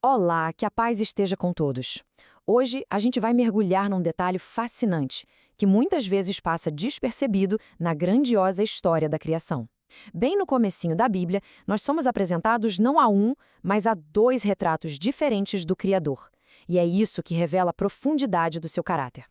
Olá, que a paz esteja com todos. Hoje a gente vai mergulhar num detalhe fascinante, que muitas vezes passa despercebido na grandiosa história da criação. Bem no comecinho da Bíblia, nós somos apresentados não a um, mas a dois retratos diferentes do Criador. E é isso que revela a profundidade do seu caráter.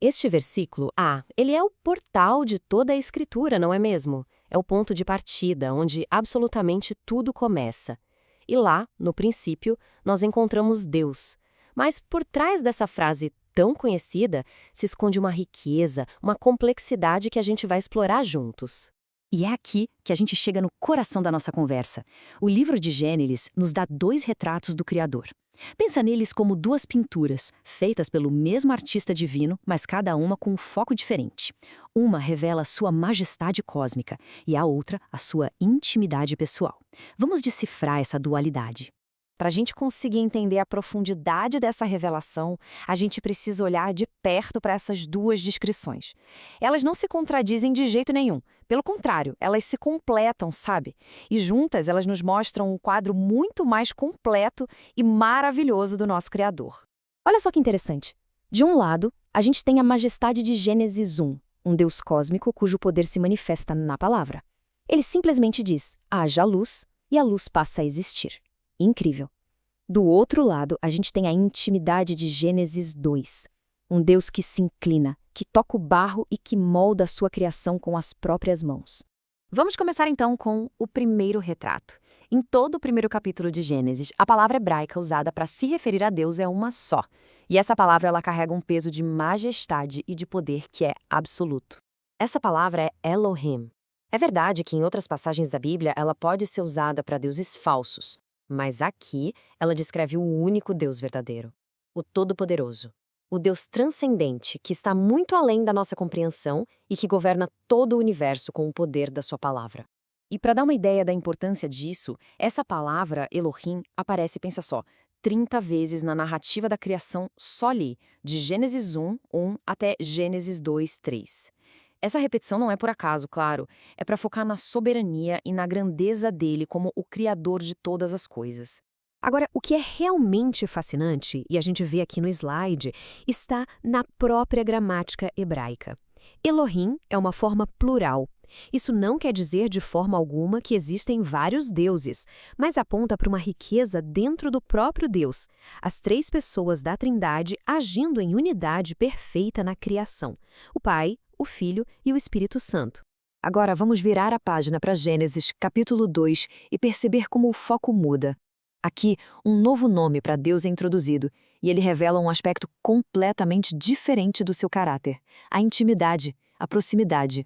Este versículo ele é o portal de toda a Escritura, não é mesmo? É o ponto de partida, onde absolutamente tudo começa. E lá, no princípio, nós encontramos Deus. Mas por trás dessa frase tão conhecida, se esconde uma riqueza, uma complexidade que a gente vai explorar juntos. E é aqui que a gente chega no coração da nossa conversa. O livro de Gênesis nos dá dois retratos do Criador. Pensa neles como duas pinturas, feitas pelo mesmo artista divino, mas cada uma com um foco diferente. Uma revela a sua majestade cósmica e a outra a sua intimidade pessoal. Vamos decifrar essa dualidade. Para a gente conseguir entender a profundidade dessa revelação, a gente precisa olhar de perto para essas duas descrições. Elas não se contradizem de jeito nenhum. Pelo contrário, elas se completam, sabe? E juntas elas nos mostram um quadro muito mais completo e maravilhoso do nosso Criador. Olha só que interessante. De um lado, a gente tem a majestade de Gênesis 1, um Deus cósmico cujo poder se manifesta na palavra. Ele simplesmente diz, haja luz, e a luz passa a existir. Incrível. Do outro lado, a gente tem a intimidade de Gênesis 2. Um Deus que se inclina, que toca o barro e que molda a sua criação com as próprias mãos. Vamos começar então com o primeiro retrato. Em todo o primeiro capítulo de Gênesis, a palavra hebraica usada para se referir a Deus é uma só. E essa palavra ela carrega um peso de majestade e de poder que é absoluto. Essa palavra é Elohim. É verdade que em outras passagens da Bíblia ela pode ser usada para deuses falsos. Mas aqui, ela descreve o único Deus verdadeiro, o Todo-Poderoso, o Deus transcendente que está muito além da nossa compreensão e que governa todo o universo com o poder da sua palavra. E para dar uma ideia da importância disso, essa palavra, Elohim, aparece, pensa só, 30 vezes na narrativa da criação só ali, de Gênesis 1 até Gênesis 2, 3. Essa repetição não é por acaso, claro, é para focar na soberania e na grandeza dele como o criador de todas as coisas. Agora, o que é realmente fascinante, e a gente vê aqui no slide, está na própria gramática hebraica. Elohim é uma forma plural. Isso não quer dizer de forma alguma que existem vários deuses, mas aponta para uma riqueza dentro do próprio Deus, as três pessoas da Trindade agindo em unidade perfeita na criação: o Pai, o Filho e o Espírito Santo. Agora vamos virar a página para Gênesis, capítulo 2, e perceber como o foco muda. Aqui, um novo nome para Deus é introduzido, e ele revela um aspecto completamente diferente do seu caráter: a intimidade, a proximidade.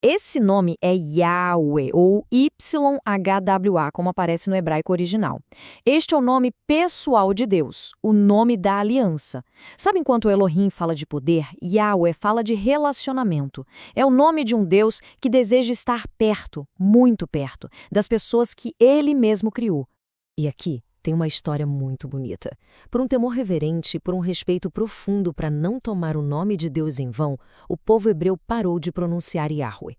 Esse nome é Yahweh, ou YHWH, como aparece no hebraico original. Este é o nome pessoal de Deus, o nome da aliança. Sabe, enquanto Elohim fala de poder, Yahweh fala de relacionamento. É o nome de um Deus que deseja estar perto, muito perto, das pessoas que ele mesmo criou. E aqui tem uma história muito bonita. Por um temor reverente e por um respeito profundo para não tomar o nome de Deus em vão, o povo hebreu parou de pronunciar Yahweh.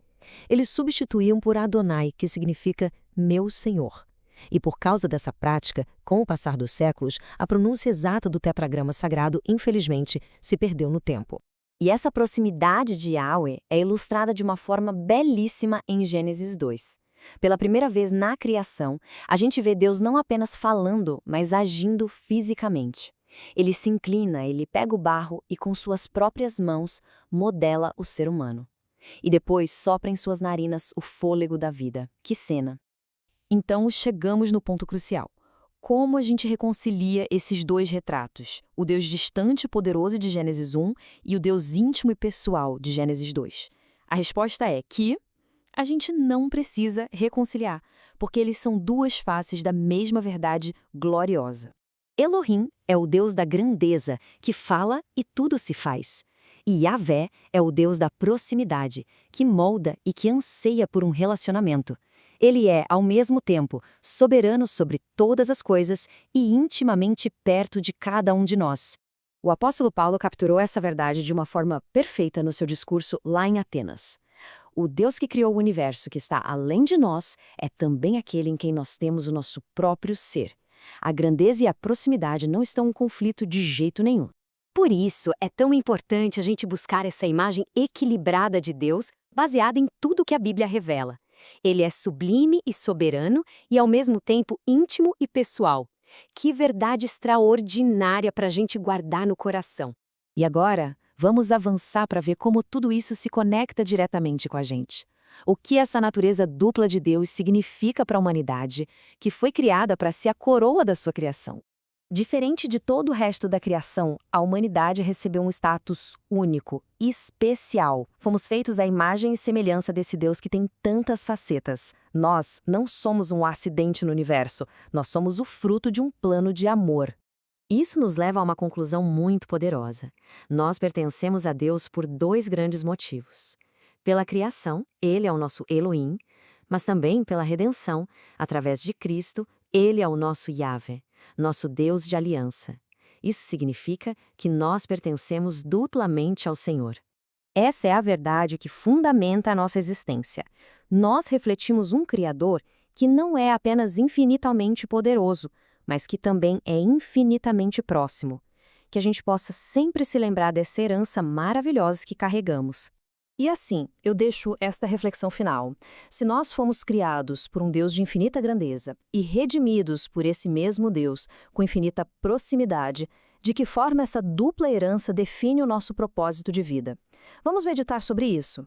Eles substituíam por Adonai, que significa meu Senhor. E por causa dessa prática, com o passar dos séculos, a pronúncia exata do tetragrama sagrado, infelizmente, se perdeu no tempo. E essa proximidade de Yahweh é ilustrada de uma forma belíssima em Gênesis 2. Pela primeira vez na criação, a gente vê Deus não apenas falando, mas agindo fisicamente. Ele se inclina, ele pega o barro e com suas próprias mãos modela o ser humano. E depois sopra em suas narinas o fôlego da vida. Que cena! Então chegamos no ponto crucial. Como a gente reconcilia esses dois retratos? O Deus distante e poderoso de Gênesis 1 e o Deus íntimo e pessoal de Gênesis 2? A resposta é que a gente não precisa reconciliar, porque eles são duas faces da mesma verdade gloriosa. Elohim é o Deus da grandeza, que fala e tudo se faz. E Yahvé é o Deus da proximidade, que molda e que anseia por um relacionamento. Ele é, ao mesmo tempo, soberano sobre todas as coisas e intimamente perto de cada um de nós. O apóstolo Paulo capturou essa verdade de uma forma perfeita no seu discurso lá em Atenas. O Deus que criou o universo, que está além de nós, é também aquele em quem nós temos o nosso próprio ser. A grandeza e a proximidade não estão em conflito de jeito nenhum. Por isso, é tão importante a gente buscar essa imagem equilibrada de Deus, baseada em tudo que a Bíblia revela. Ele é sublime e soberano e, ao mesmo tempo, íntimo e pessoal. Que verdade extraordinária para a gente guardar no coração. E agora, vamos avançar para ver como tudo isso se conecta diretamente com a gente. O que essa natureza dupla de Deus significa para a humanidade, que foi criada para ser a coroa da sua criação. Diferente de todo o resto da criação, a humanidade recebeu um status único, especial. Fomos feitos à imagem e semelhança desse Deus que tem tantas facetas. Nós não somos um acidente no universo, nós somos o fruto de um plano de amor. Isso nos leva a uma conclusão muito poderosa. Nós pertencemos a Deus por dois grandes motivos. Pela criação, Ele é o nosso Elohim, mas também pela redenção, através de Cristo, Ele é o nosso Yahvé, nosso Deus de aliança. Isso significa que nós pertencemos duplamente ao Senhor. Essa é a verdade que fundamenta a nossa existência. Nós refletimos um Criador que não é apenas infinitamente poderoso, mas que também é infinitamente próximo. Que a gente possa sempre se lembrar dessa herança maravilhosa que carregamos. E assim, eu deixo esta reflexão final. Se nós fomos criados por um Deus de infinita grandeza e redimidos por esse mesmo Deus com infinita proximidade, de que forma essa dupla herança define o nosso propósito de vida? Vamos meditar sobre isso.